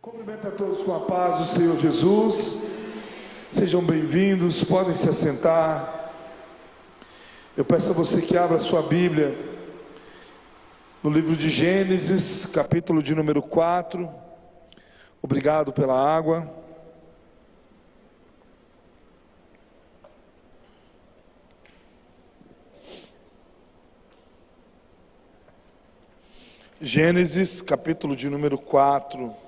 Cumprimento a todos com a paz do Senhor Jesus. Sejam bem-vindos, podem se assentar. Eu peço a você que abra a sua Bíblia no livro de Gênesis, capítulo de número 4. Obrigado pela água. Gênesis, capítulo de número 4.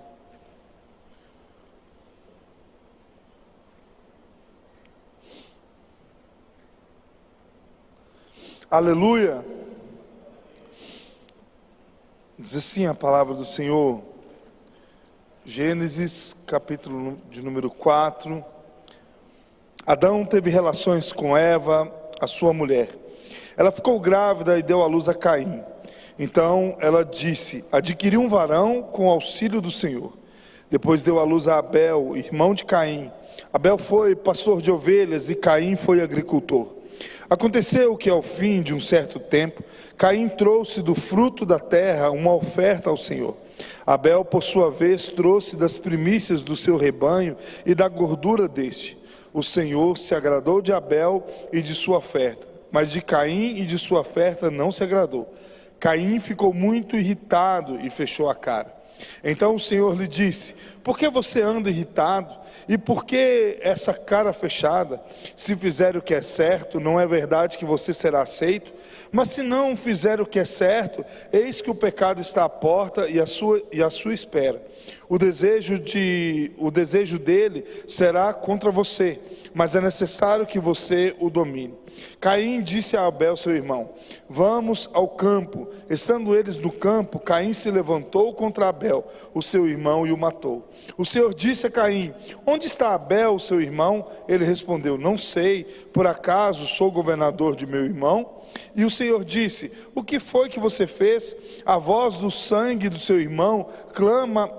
Aleluia. Diz assim a palavra do Senhor. Gênesis, capítulo de número 4. Adão teve relações com Eva, a sua mulher. Ela ficou grávida e deu à luz a Caim. Então ela disse: adquiri um varão com o auxílio do Senhor. Depois deu à luz a Abel, irmão de Caim. Abel foi pastor de ovelhas e Caim foi agricultor. Aconteceu que ao fim de um certo tempo, Caim trouxe do fruto da terra uma oferta ao Senhor. Abel, por sua vez, trouxe das primícias do seu rebanho e da gordura deste. O Senhor se agradou de Abel e de sua oferta, mas de Caim e de sua oferta não se agradou. Caim ficou muito irritado e fechou a cara. Então o Senhor lhe disse: por que você anda irritado? E por que essa cara fechada? Se fizer o que é certo, não é verdade que você será aceito? Mas se não fizer o que é certo, eis que o pecado está à porta e à sua espera. O desejo dele será contra você, mas é necessário que você o domine. Caim disse a Abel, seu irmão: vamos ao campo. Estando eles no campo, Caim se levantou contra Abel, o seu irmão, e o matou. O Senhor disse a Caim: onde está Abel, seu irmão? Ele respondeu: não sei, por acaso sou governador de meu irmão? E o Senhor disse: o que foi que você fez? A voz do sangue do seu irmão clama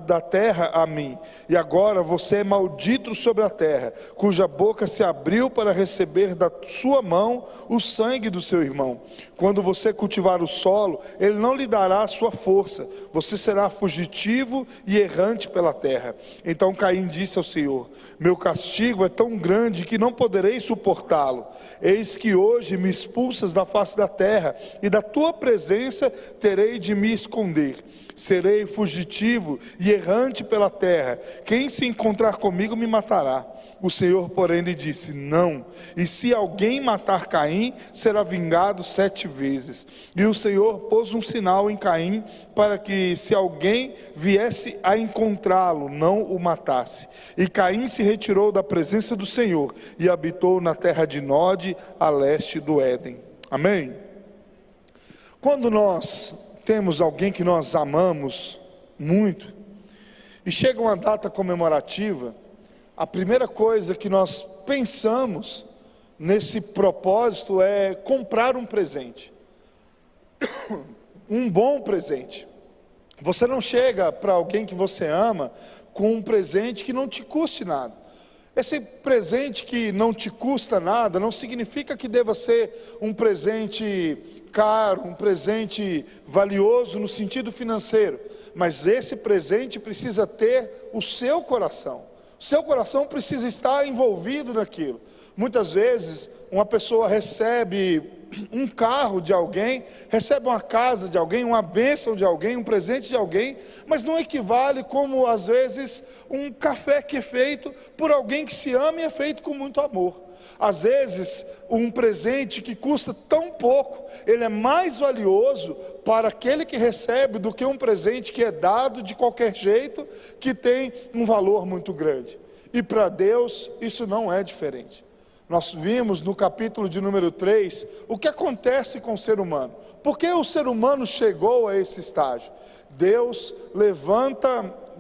da terra a mim, e agora você é maldito sobre a terra, cuja boca se abriu para receber da sua mão o sangue do seu irmão. Quando você cultivar o solo, ele não lhe dará a sua força, você será fugitivo e errante pela terra. Então Caim disse ao Senhor: meu castigo é tão grande que não poderei suportá-lo. Eis que hoje me expulsas da face da terra, e da tua presença terei de me esconder. Serei fugitivo e errante pela terra. Quem se encontrar comigo me matará. O Senhor, porém, lhe disse: não. E se alguém matar Caim, será vingado 7 vezes. E o Senhor pôs um sinal em Caim, para que se alguém viesse a encontrá-lo, não o matasse. E Caim se retirou da presença do Senhor e habitou na terra de Nod, a leste do Éden. Amém? Quando nós temos alguém que nós amamos muito, e chega uma data comemorativa, a primeira coisa que nós pensamos nesse propósito é comprar um presente, um bom presente. Você não chega para alguém que você ama com um presente que não te custe nada. Esse presente que não te custa nada não significa que deva ser um presente caro, um presente valioso no sentido financeiro, mas esse presente precisa ter o seu coração. O seu coração precisa estar envolvido naquilo. Muitas vezes uma pessoa recebe um carro de alguém, recebe uma casa de alguém, uma bênção de alguém, um presente de alguém, mas não equivale como às vezes um café que é feito por alguém que se ama e é feito com muito amor. Às vezes um presente que custa tão pouco, ele é mais valioso para aquele que recebe do que um presente que é dado de qualquer jeito, que tem um valor muito grande. E para Deus isso não é diferente. Nós vimos no capítulo de número 3 o que acontece com o ser humano. Por que o ser humano chegou a esse estágio? Deus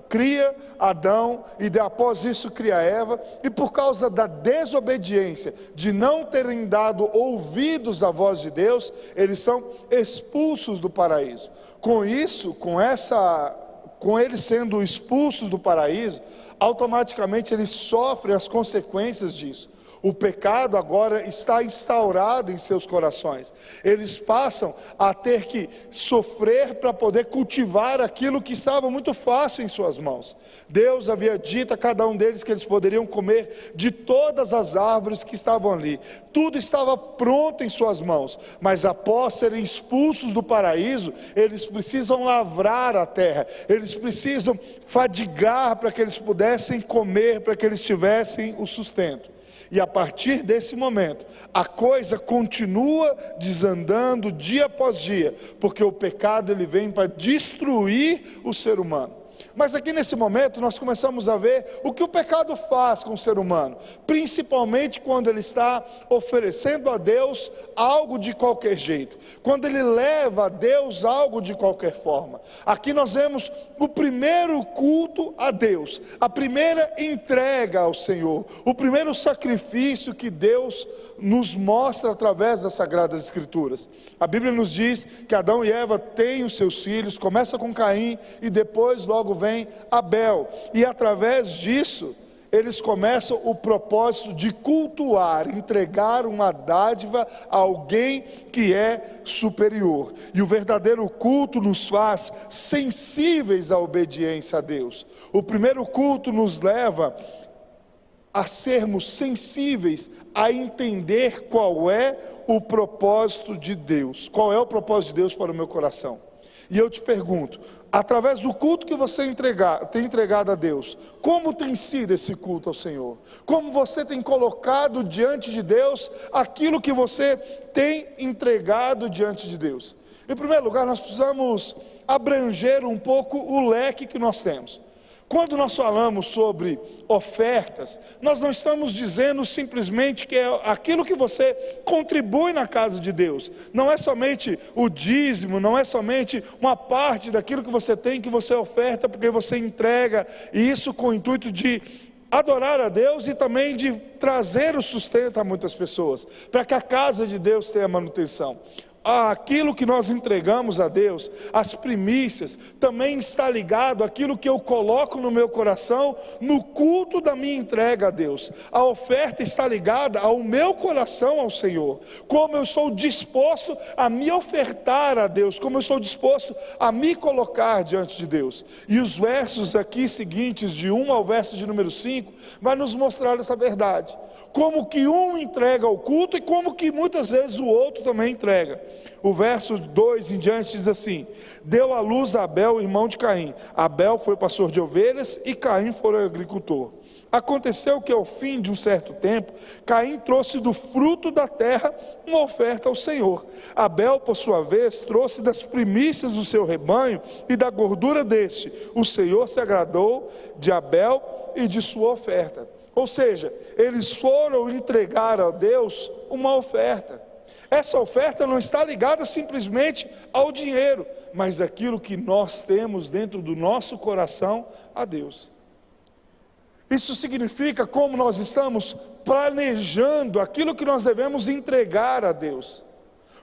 cria Adão e após isso cria Eva, e por causa da desobediência, de não terem dado ouvidos à voz de Deus, eles são expulsos do paraíso. Com isso, com eles sendo expulsos do paraíso, automaticamente eles sofrem as consequências disso. O pecado agora está instaurado em seus corações. Eles passam a ter que sofrer para poder cultivar aquilo que estava muito fácil em suas mãos. Deus havia dito a cada um deles que eles poderiam comer de todas as árvores que estavam ali. Tudo estava pronto em suas mãos, mas após serem expulsos do paraíso, eles precisam lavrar a terra, eles precisam fadigar para que eles pudessem comer, para que eles tivessem o sustento. E a partir desse momento, a coisa continua desandando dia após dia, porque o pecado ele vem para destruir o ser humano. Mas aqui nesse momento nós começamos a ver o que o pecado faz com o ser humano, principalmente quando ele está oferecendo a Deus algo de qualquer jeito, quando ele leva a Deus algo de qualquer forma. Aqui nós vemos o primeiro culto a Deus, a primeira entrega ao Senhor, o primeiro sacrifício que Deus nos mostra através das Sagradas Escrituras. A Bíblia nos diz que Adão e Eva têm os seus filhos, começa com Caim e depois logo vem Abel, e através disso eles começam o propósito de cultuar, entregar uma dádiva a alguém que é superior. E o verdadeiro culto nos faz sensíveis à obediência a Deus. O primeiro culto nos leva a sermos sensíveis a entender qual é o propósito de Deus. Qual é o propósito de Deus para o meu coração? E eu te pergunto, através do culto que você tem entregado a Deus, como tem sido esse culto ao Senhor? Como você tem colocado diante de Deus aquilo que você tem entregado diante de Deus? Em primeiro lugar, nós precisamos abranger um pouco o leque que nós temos. Quando nós falamos sobre ofertas, nós não estamos dizendo simplesmente que é aquilo que você contribui na casa de Deus. Não é somente o dízimo, não é somente uma parte daquilo que você tem, que você oferta, porque você entrega, e isso com o intuito de adorar a Deus e também de trazer o sustento a muitas pessoas, para que a casa de Deus tenha manutenção. Aquilo que nós entregamos a Deus, as primícias, também está ligado àquilo que eu coloco no meu coração, no culto da minha entrega a Deus. A oferta está ligada ao meu coração ao Senhor, como eu estou disposto a me ofertar a Deus, como eu estou disposto a me colocar diante de Deus. E os versos aqui seguintes, de 1 ao verso de número 5, vai nos mostrar essa verdade. Como que um entrega ao culto e como que muitas vezes o outro também entrega. O verso 2 em diante diz assim: deu à luz a Abel, irmão de Caim. Abel foi pastor de ovelhas e Caim foi agricultor. Aconteceu que ao fim de um certo tempo, Caim trouxe do fruto da terra uma oferta ao Senhor. Abel, por sua vez, trouxe das primícias do seu rebanho e da gordura deste. O Senhor se agradou de Abel e de sua oferta. Ou seja, eles foram entregar a Deus uma oferta. Essa oferta não está ligada simplesmente ao dinheiro, mas aquilo que nós temos dentro do nosso coração a Deus. Isso significa como nós estamos planejando aquilo que nós devemos entregar a Deus.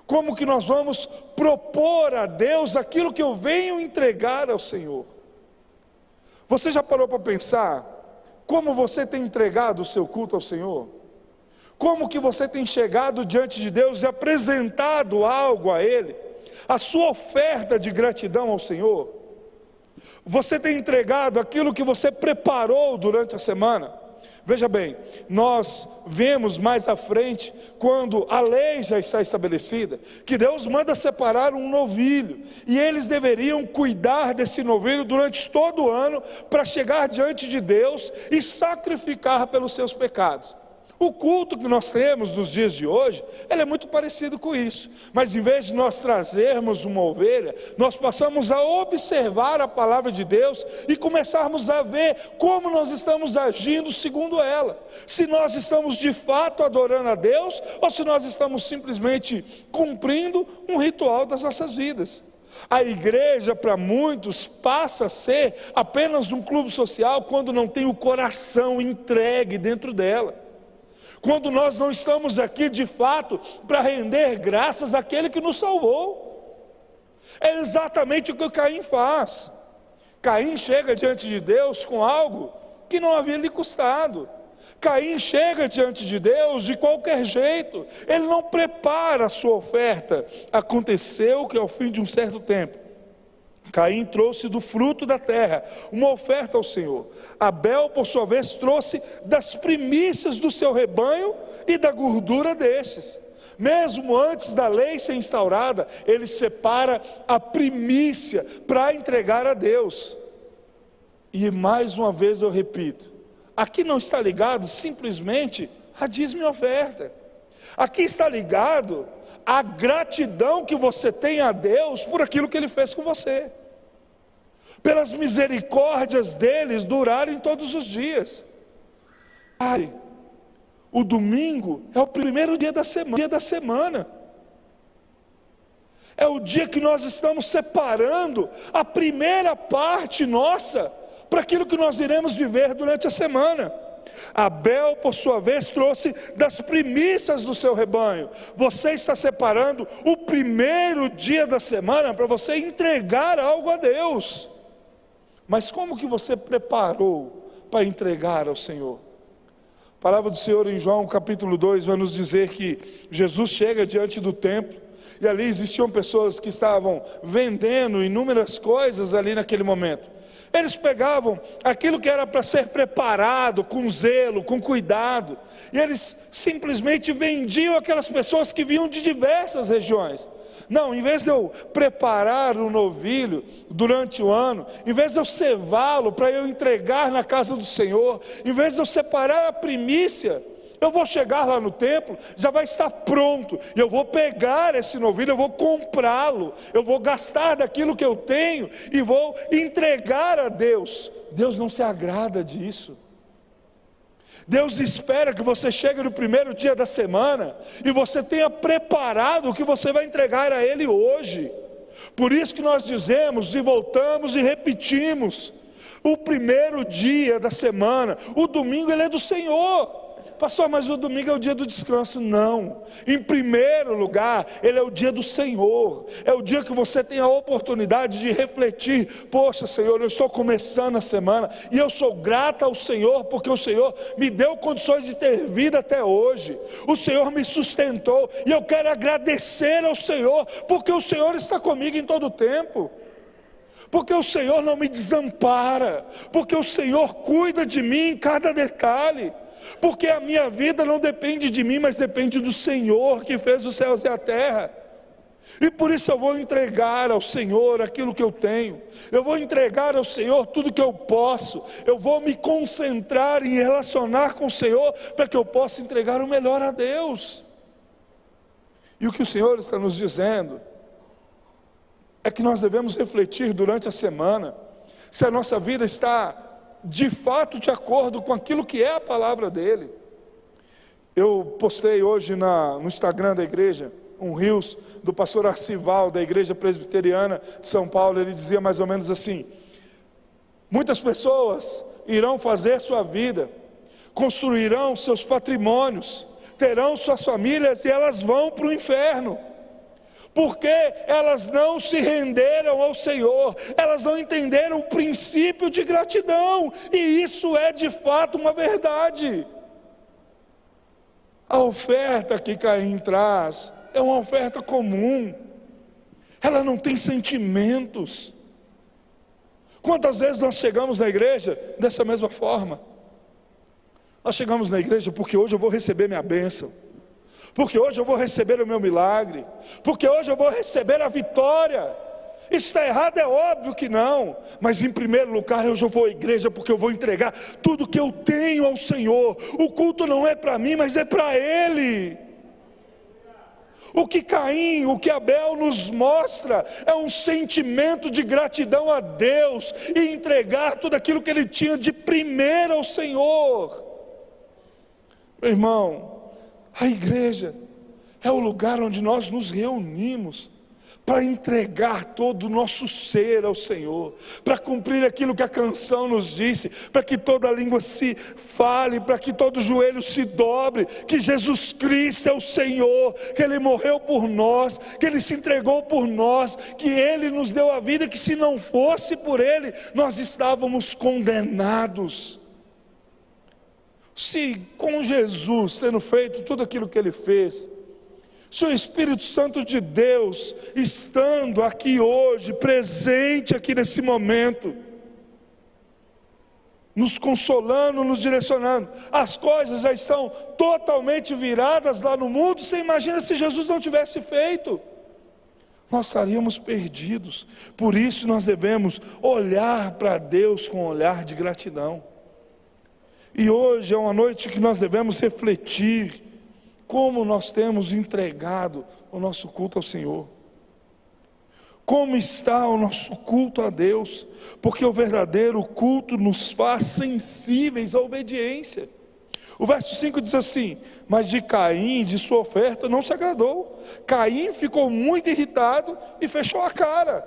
Como que nós vamos propor a Deus aquilo que eu venho entregar ao Senhor. Você já parou para pensar como você tem entregado o seu culto ao Senhor? Como que você tem chegado diante de Deus e apresentado algo a Ele? A sua oferta de gratidão ao Senhor? Você tem entregado aquilo que você preparou durante a semana? Veja bem, nós vemos mais à frente, quando a lei já está estabelecida, que Deus manda separar um novilho, e eles deveriam cuidar desse novilho durante todo o ano, para chegar diante de Deus e sacrificar pelos seus pecados. O culto que nós temos nos dias de hoje, ele é muito parecido com isso, mas em vez de nós trazermos uma ovelha, nós passamos a observar a palavra de Deus e começarmos a ver como nós estamos agindo segundo ela, se nós estamos de fato adorando a Deus, ou se nós estamos simplesmente cumprindo um ritual das nossas vidas. A igreja para muitos passa a ser apenas um clube social quando não tem o coração entregue dentro dela. Quando nós não estamos aqui de fato para render graças àquele que nos salvou. É exatamente o que Caim faz. Caim chega diante de Deus com algo que não havia lhe custado. Caim chega diante de Deus de qualquer jeito, ele não prepara a sua oferta. Aconteceu que ao fim de um certo tempo, Caim trouxe do fruto da terra uma oferta ao Senhor. Abel, por sua vez, trouxe das primícias do seu rebanho e da gordura destes. Mesmo antes da lei ser instaurada, ele separa a primícia para entregar a Deus. E mais uma vez eu repito, aqui não está ligado simplesmente a dízimo e oferta. Aqui está ligado a gratidão que você tem a Deus por aquilo que Ele fez com você, pelas misericórdias deles durarem todos os dias. Pare, o domingo é o primeiro dia da semana, é o dia que nós estamos separando a primeira parte nossa para aquilo que nós iremos viver durante a semana. Abel, por sua vez, trouxe das primícias do seu rebanho. Você está separando o primeiro dia da semana para você entregar algo a Deus. Mas como que você preparou para entregar ao Senhor? A palavra do Senhor em João capítulo 2 vai nos dizer que Jesus chega diante do templo, e ali existiam pessoas que estavam vendendo inúmeras coisas ali naquele momento. Eles pegavam aquilo que era para ser preparado com zelo, com cuidado, e eles simplesmente vendiam aquelas pessoas que vinham de diversas regiões. Não, em vez de eu preparar o novilho durante o ano, em vez de eu cevá-lo para eu entregar na casa do Senhor, em vez de eu separar a primícia, eu vou chegar lá no templo, já vai estar pronto, e eu vou pegar esse novilho, eu vou comprá-lo, eu vou gastar daquilo que eu tenho, e vou entregar a Deus. Deus não se agrada disso. Deus espera que você chegue no primeiro dia da semana, e você tenha preparado o que você vai entregar a Ele hoje. Por isso que nós dizemos, e voltamos e repetimos, o primeiro dia da semana, o domingo ele é do Senhor. Pastor, mas o domingo é o dia do descanso. Não, em primeiro lugar, ele é o dia do Senhor, é o dia que você tem a oportunidade de refletir. Poxa Senhor, eu estou começando a semana, e eu sou grata ao Senhor, porque o Senhor me deu condições de ter vida até hoje, o Senhor me sustentou, e eu quero agradecer ao Senhor, porque o Senhor está comigo em todo o tempo, porque o Senhor não me desampara, porque o Senhor cuida de mim em cada detalhe, porque a minha vida não depende de mim, mas depende do Senhor que fez os céus e a terra. E por isso eu vou entregar ao Senhor aquilo que eu tenho, eu vou entregar ao Senhor tudo que eu posso, eu vou me concentrar em relacionar com o Senhor, para que eu possa entregar o melhor a Deus. E o que o Senhor está nos dizendo é que nós devemos refletir durante a semana, se a nossa vida está de fato de acordo com aquilo que é a palavra dele. Eu postei hoje no Instagram da igreja um reels do pastor Arcival, da igreja presbiteriana de São Paulo. Ele dizia mais ou menos assim: muitas pessoas irão fazer sua vida, construirão seus patrimônios, terão suas famílias, e elas vão para o inferno, porque elas não se renderam ao Senhor, elas não entenderam o princípio de gratidão, e isso é de fato uma verdade. A oferta que Caim traz é uma oferta comum, ela não tem sentimentos. Quantas vezes nós chegamos na igreja dessa mesma forma? Nós chegamos na igreja porque hoje eu vou receber minha bênção, porque hoje eu vou receber o meu milagre, porque hoje eu vou receber a vitória. Isso está errado? É óbvio que não, mas em primeiro lugar hoje eu vou à igreja porque eu vou entregar tudo que eu tenho ao Senhor. O culto não é para mim, mas é para Ele. O que Caim, o que Abel nos mostra é um sentimento de gratidão a Deus, e entregar tudo aquilo que ele tinha de primeiro ao Senhor. Meu irmão, a igreja é o lugar onde nós nos reunimos para entregar todo o nosso ser ao Senhor, para cumprir aquilo que a canção nos disse, para que toda língua se fale, para que todo joelho se dobre, que Jesus Cristo é o Senhor, que Ele morreu por nós, que Ele se entregou por nós, que Ele nos deu a vida, que se não fosse por Ele, nós estávamos condenados. O Se com Jesus tendo feito tudo aquilo que Ele fez, se o Espírito Santo de Deus estando aqui hoje, presente aqui nesse momento, nos consolando, nos direcionando, as coisas já estão totalmente viradas lá no mundo. Você imagina se Jesus não tivesse feito? Nós estaríamos perdidos. Por isso nós devemos olhar para Deus com um olhar de gratidão. E hoje é uma noite que nós devemos refletir como nós temos entregado o nosso culto ao Senhor. Como está o nosso culto a Deus? Porque o verdadeiro culto nos faz sensíveis à obediência. O verso 5 diz assim: mas de Caim, de sua oferta, não se agradou. Caim ficou muito irritado e fechou a cara.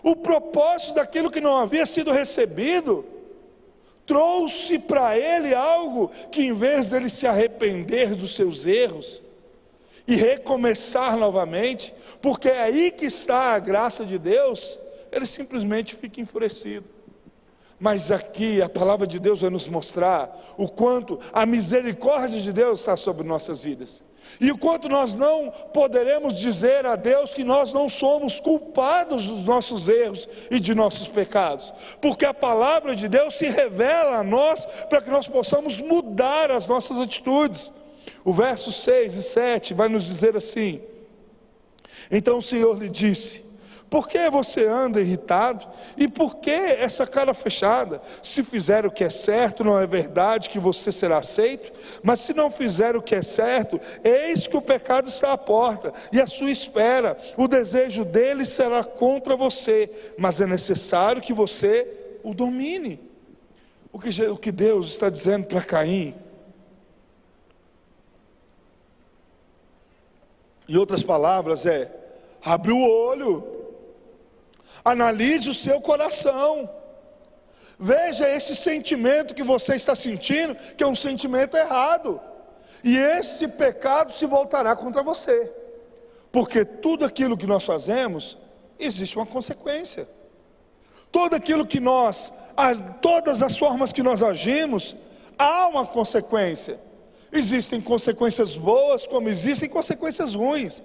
O propósito daquilo que não havia sido recebido trouxe para ele algo que, em vez de ele se arrepender dos seus erros e recomeçar novamente, porque é aí que está a graça de Deus, ele simplesmente fica enfurecido. Mas aqui a palavra de Deus vai nos mostrar o quanto a misericórdia de Deus está sobre nossas vidas, e o quanto nós não poderemos dizer a Deus que nós não somos culpados dos nossos erros e de nossos pecados, porque a palavra de Deus se revela a nós para que nós possamos mudar as nossas atitudes. O verso 6 e 7 vai nos dizer assim: então o Senhor lhe disse: por que você anda irritado? E por que essa cara fechada? Se fizer o que é certo, não é verdade que você será aceito? Mas se não fizer o que é certo, eis que o pecado está à porta, e à sua espera, o desejo dele será contra você, mas é necessário que você o domine. O que Deus está dizendo para Caim, em outras palavras, é: abre o olho, analise o seu coração, veja esse sentimento que você está sentindo, que é um sentimento errado, e esse pecado se voltará contra você, porque tudo aquilo que nós fazemos, existe uma consequência. Tudo aquilo que todas as formas que nós agimos, há uma consequência. Existem consequências boas, como existem consequências ruins.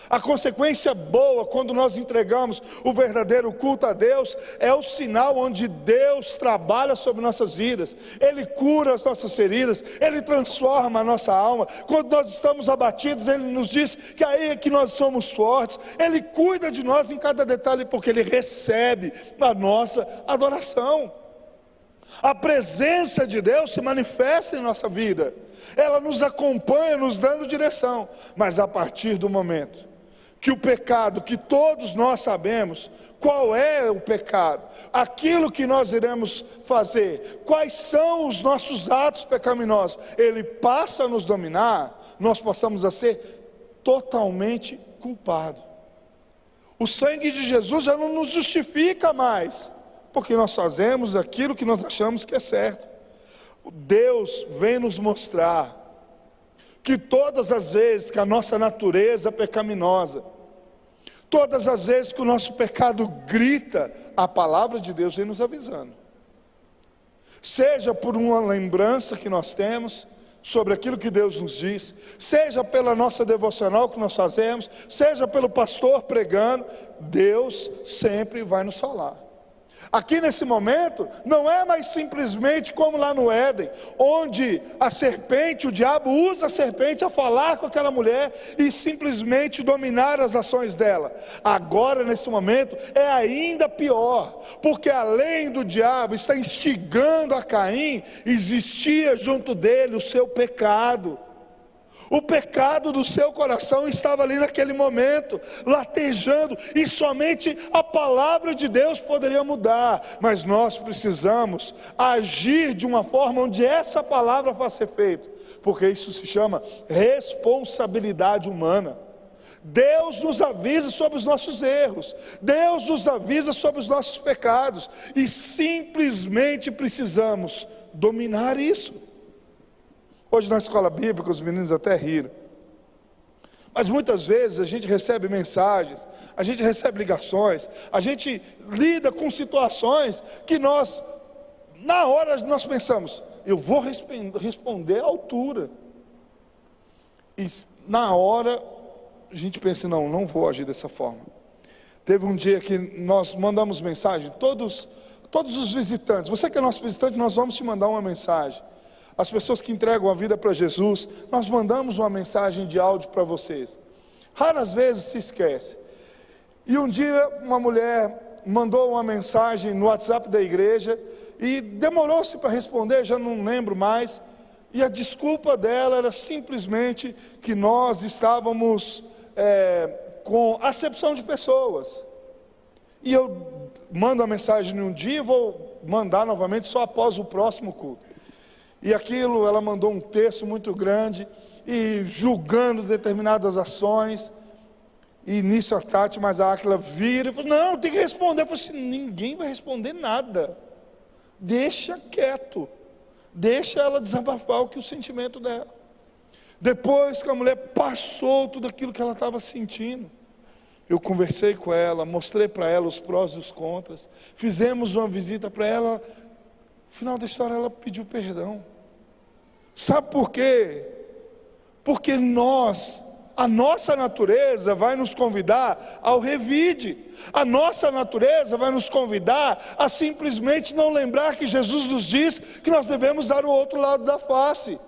A consequência boa, quando nós entregamos o verdadeiro culto a Deus, é o sinal onde Deus trabalha sobre nossas vidas. Ele cura as nossas feridas, Ele transforma a nossa alma. Quando nós estamos abatidos, Ele nos diz que aí é que nós somos fortes. Ele cuida de nós em cada detalhe, porque Ele recebe a nossa adoração. A presença de Deus se manifesta em nossa vida, ela nos acompanha, nos dando direção. Mas a partir do momento que o pecado, que todos nós sabemos qual é o pecado, aquilo que nós iremos fazer, quais são os nossos atos pecaminosos, ele passa a nos dominar, nós passamos a ser totalmente culpados. O sangue de Jesus já não nos justifica mais, porque nós fazemos aquilo que nós achamos que é certo. Deus vem nos mostrar que todas as vezes que a nossa natureza é pecaminosa, todas as vezes que o nosso pecado grita, a palavra de Deus vem nos avisando. Seja por uma lembrança que nós temos sobre aquilo que Deus nos diz, seja pela nossa devocional que nós fazemos, seja pelo pastor pregando, Deus sempre vai nos falar. Aqui nesse momento, não é mais simplesmente como lá no Éden, onde a serpente, o diabo usa a serpente a falar com aquela mulher e simplesmente dominar as ações dela. Agora nesse momento é ainda pior, porque além do diabo estar instigando a Caim, existia junto dele o seu pecado. O pecado do seu coração estava ali naquele momento, latejando, e somente a palavra de Deus poderia mudar. Mas nós precisamos agir de uma forma onde essa palavra vai ser feita, porque isso se chama responsabilidade humana. Deus nos avisa sobre os nossos erros, Deus nos avisa sobre os nossos pecados, e simplesmente precisamos dominar isso. Hoje na escola bíblica os meninos até riram, mas muitas vezes a gente recebe mensagens, a gente recebe ligações, a gente lida com situações que nós, na hora nós pensamos: eu vou responder à altura. E na hora, a gente pensa, não vou agir dessa forma. Teve um dia que nós mandamos mensagem, todos os visitantes, você que é nosso visitante, nós vamos te mandar uma mensagem. As pessoas que entregam a vida para Jesus, nós mandamos uma mensagem de áudio para vocês. Raras vezes se esquece. E um dia uma mulher mandou uma mensagem no WhatsApp da igreja, e demorou-se para responder, já não lembro mais, e a desculpa dela era simplesmente que nós estávamos com acepção de pessoas. E eu mando a mensagem num dia e vou mandar novamente só após o próximo culto. E aquilo, ela mandou um texto muito grande, e julgando determinadas ações, e nisso a Tati, mas a Áquila vira e fala, não, tem que responder. Eu falei assim, ninguém vai responder nada, deixa quieto, deixa ela desabafar o sentimento dela. Depois que a mulher passou tudo aquilo que ela estava sentindo, eu conversei com ela, mostrei para ela os prós e os contras, fizemos uma visita para ela. No final da história ela pediu perdão. Sabe por quê? Porque a nossa natureza vai nos convidar ao revide. A nossa natureza vai nos convidar a simplesmente não lembrar que Jesus nos diz que nós devemos dar o outro lado da face.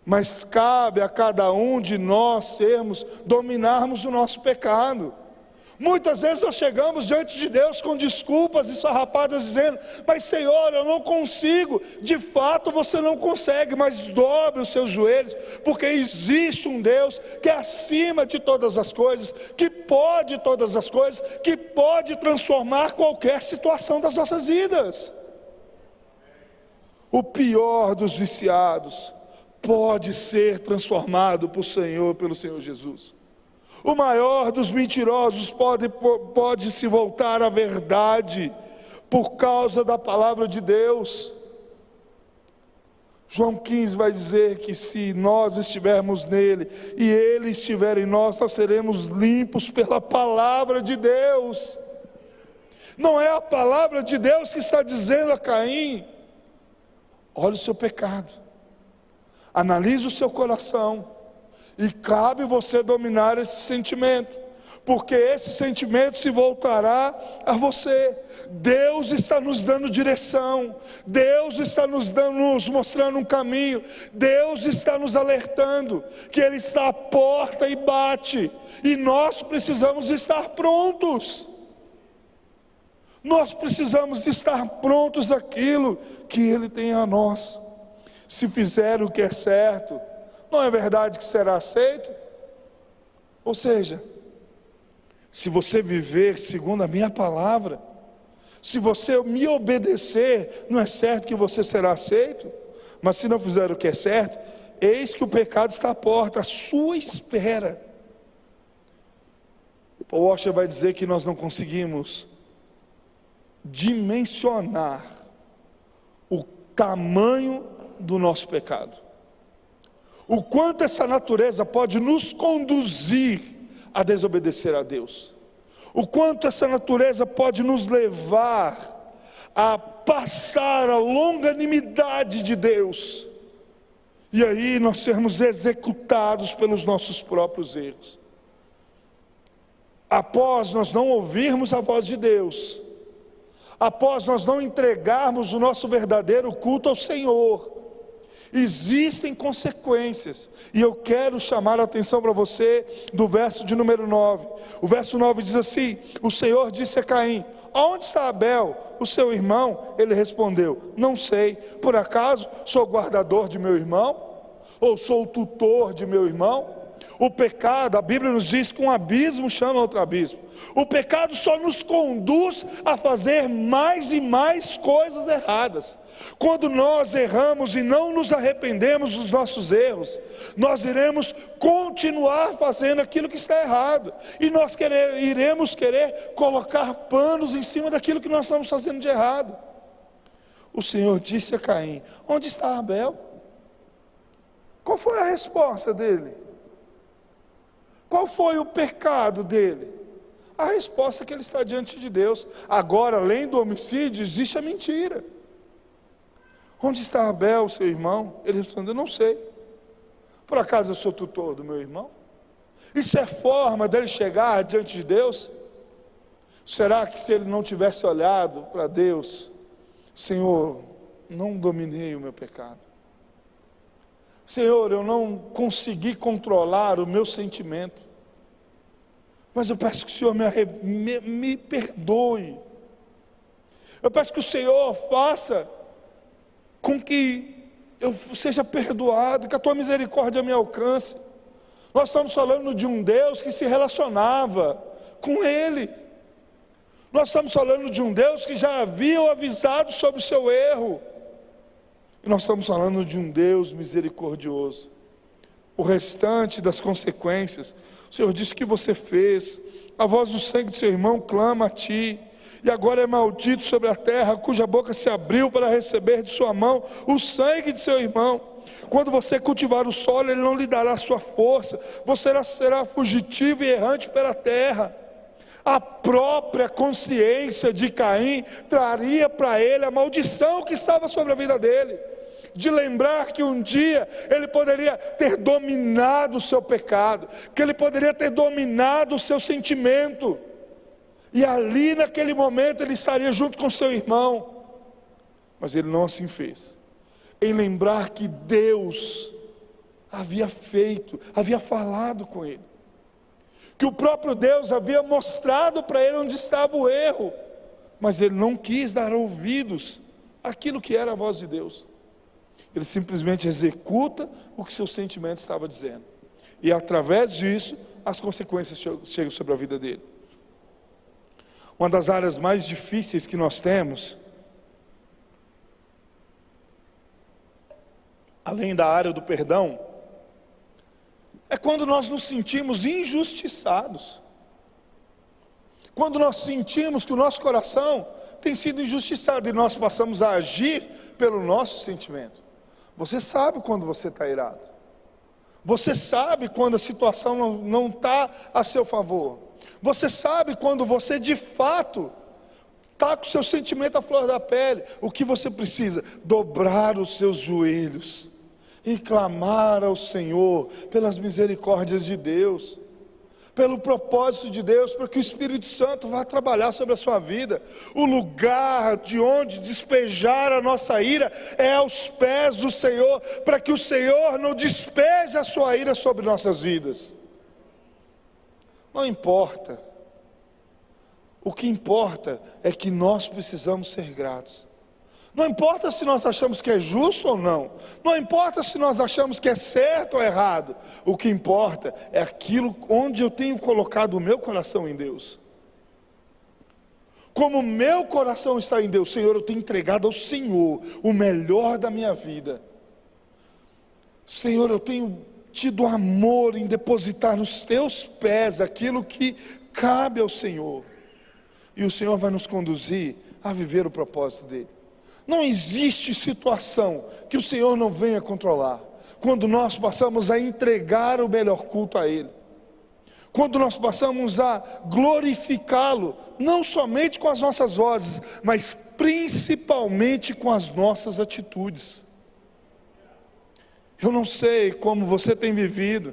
Mas cabe a cada um de nós dominarmos o nosso pecado. Muitas vezes nós chegamos diante de Deus com desculpas esfarrapadas, dizendo, mas Senhor, eu não consigo. De fato você não consegue, mas dobre os seus joelhos, porque existe um Deus que é acima de todas as coisas, que pode todas as coisas, que pode transformar qualquer situação das nossas vidas. O pior dos viciados pode ser transformado pelo Senhor Jesus. O maior dos mentirosos pode se voltar à verdade por causa da palavra de Deus. João 15 vai dizer que se nós estivermos nele e ele estiver em nós, nós seremos limpos pela palavra de Deus. Não é a palavra de Deus que está dizendo a Caim, olha o seu pecado, analise o seu coração, e cabe você dominar esse sentimento, porque esse sentimento se voltará a você. Deus está nos dando direção, Deus está nos mostrando um caminho, Deus está nos alertando que Ele está à porta e bate, e nós precisamos estar prontos. Nós precisamos estar prontos àquilo que Ele tem a nós. Se fizer o que é certo, não é verdade que será aceito? Ou seja, se você viver segundo a minha palavra, se você me obedecer, não é certo que você será aceito? Mas se não fizer o que é certo, eis que o pecado está à porta, à sua espera. O Washer vai dizer que nós não conseguimos dimensionar o tamanho do nosso pecado. O quanto essa natureza pode nos conduzir a desobedecer a Deus. O quanto essa natureza pode nos levar a passar a longanimidade de Deus. E aí nós sermos executados pelos nossos próprios erros. Após nós não ouvirmos a voz de Deus, após nós não entregarmos o nosso verdadeiro culto ao Senhor, existem consequências, e eu quero chamar a atenção para você do verso de número 9. O verso 9 diz assim: o Senhor disse a Caim, onde está Abel, o seu irmão? Ele respondeu, não sei, por acaso sou guardador de meu irmão? Ou sou o tutor de meu irmão? O pecado, a Bíblia nos diz que um abismo chama outro abismo. O pecado só nos conduz a fazer mais e mais coisas erradas. Quando nós erramos e não nos arrependemos dos nossos erros, nós iremos continuar fazendo aquilo que está errado, e nós iremos querer colocar panos em cima daquilo que nós estamos fazendo de errado. O Senhor disse a Caim, onde está Abel? Qual foi a resposta dele? Qual foi o pecado dele? A resposta é que ele está diante de Deus. Agora, além do homicídio, existe a mentira. onde está Abel, seu irmão? Ele respondeu: não sei. Por acaso eu sou tutor do meu irmão? Isso é forma dele chegar diante de Deus? Será que se ele não tivesse olhado para Deus: Senhor, não dominei o meu pecado, Senhor, eu não consegui controlar o meu sentimento, mas eu peço que o Senhor me perdoe, eu peço que o Senhor faça com que eu seja perdoado, que a tua misericórdia me alcance. Nós estamos falando de um Deus que se relacionava com Ele. Nós estamos falando de um Deus que já havia o avisado sobre o seu erro. E nós estamos falando de um Deus misericordioso. O restante das consequências, o Senhor disse que você fez. A voz do sangue de seu irmão clama a ti. E agora é maldito sobre a terra, cuja boca se abriu para receber de sua mão o sangue de seu irmão. Quando você cultivar o solo, ele não lhe dará sua força. Você será fugitivo e errante pela terra. A própria consciência de Caim traria para ele a maldição que estava sobre a vida dele, de lembrar que um dia ele poderia ter dominado o seu pecado, que ele poderia ter dominado o seu sentimento, e ali naquele momento ele estaria junto com seu irmão, mas ele não assim fez, em lembrar que Deus havia falado com ele, que o próprio Deus havia mostrado para ele onde estava o erro, mas ele não quis dar ouvidos àquilo que era a voz de Deus. Ele simplesmente executa o que seu sentimento estava dizendo, e através disso as consequências chegam sobre a vida dele. Uma das áreas mais difíceis que nós temos, além da área do perdão, é quando nós nos sentimos injustiçados, quando nós sentimos que o nosso coração tem sido injustiçado, e nós passamos a agir pelo nosso sentimento. Você sabe quando você está irado, você sabe quando a situação não está a seu favor, você sabe quando você de fato está com o seu sentimento à flor da pele. O que você precisa? Dobrar os seus joelhos e clamar ao Senhor pelas misericórdias de Deus, pelo propósito de Deus, para que o Espírito Santo vá trabalhar sobre a sua vida. O lugar de onde despejar a nossa ira é aos pés do Senhor, para que o Senhor não despeje a sua ira sobre nossas vidas. Não importa, o que importa é que nós precisamos ser gratos. Não importa se nós achamos que é justo ou não, não importa se nós achamos que é certo ou errado, o que importa é aquilo onde eu tenho colocado o meu coração em Deus. Como o meu coração está em Deus, Senhor, eu tenho entregado ao Senhor o melhor da minha vida. Senhor, eu tenho tido amor em depositar nos teus pés aquilo que cabe ao Senhor, e o Senhor vai nos conduzir a viver o propósito dele. Não existe situação que o Senhor não venha controlar, quando nós passamos a entregar o melhor culto a Ele, quando nós passamos a glorificá-lo, não somente com as nossas vozes, mas principalmente com as nossas atitudes. Eu não sei como você tem vivido,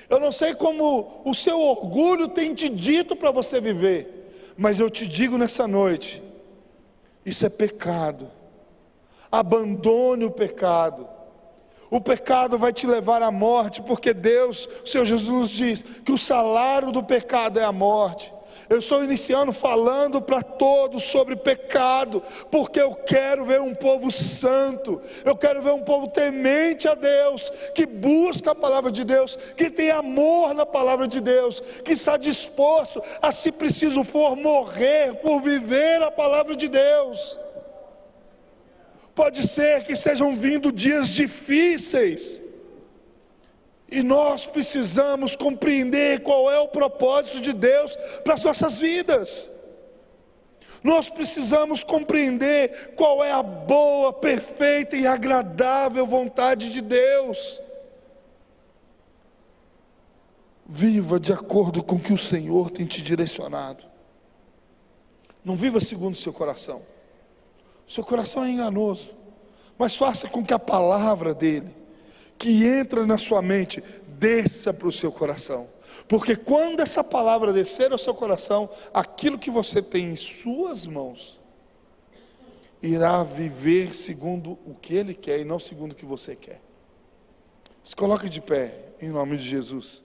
eu não sei como o seu orgulho tem te dito para você viver, mas eu te digo nessa noite: isso é pecado. Abandone o pecado. O pecado vai te levar à morte, porque Deus, o Senhor Jesus diz que o salário do pecado é a morte. Eu estou iniciando falando para todos sobre pecado, porque eu quero ver um povo santo, eu quero ver um povo temente a Deus, que busca a palavra de Deus, que tem amor na palavra de Deus, que está disposto a, se preciso for, morrer por viver a palavra de Deus. Pode ser que estejam vindo dias difíceis, e nós precisamos compreender qual é o propósito de Deus para as nossas vidas. Nós precisamos compreender qual é a boa, perfeita e agradável vontade de Deus. Viva de acordo com o que o Senhor tem te direcionado. Não viva segundo o seu coração. O seu coração é enganoso. mas faça com que a palavra dele, que entra na sua mente, desça para o seu coração. Porque quando essa palavra descer ao seu coração, aquilo que você tem em suas mãos, irá viver segundo o que ele quer e não segundo o que você quer. Se coloque de pé, em nome de Jesus.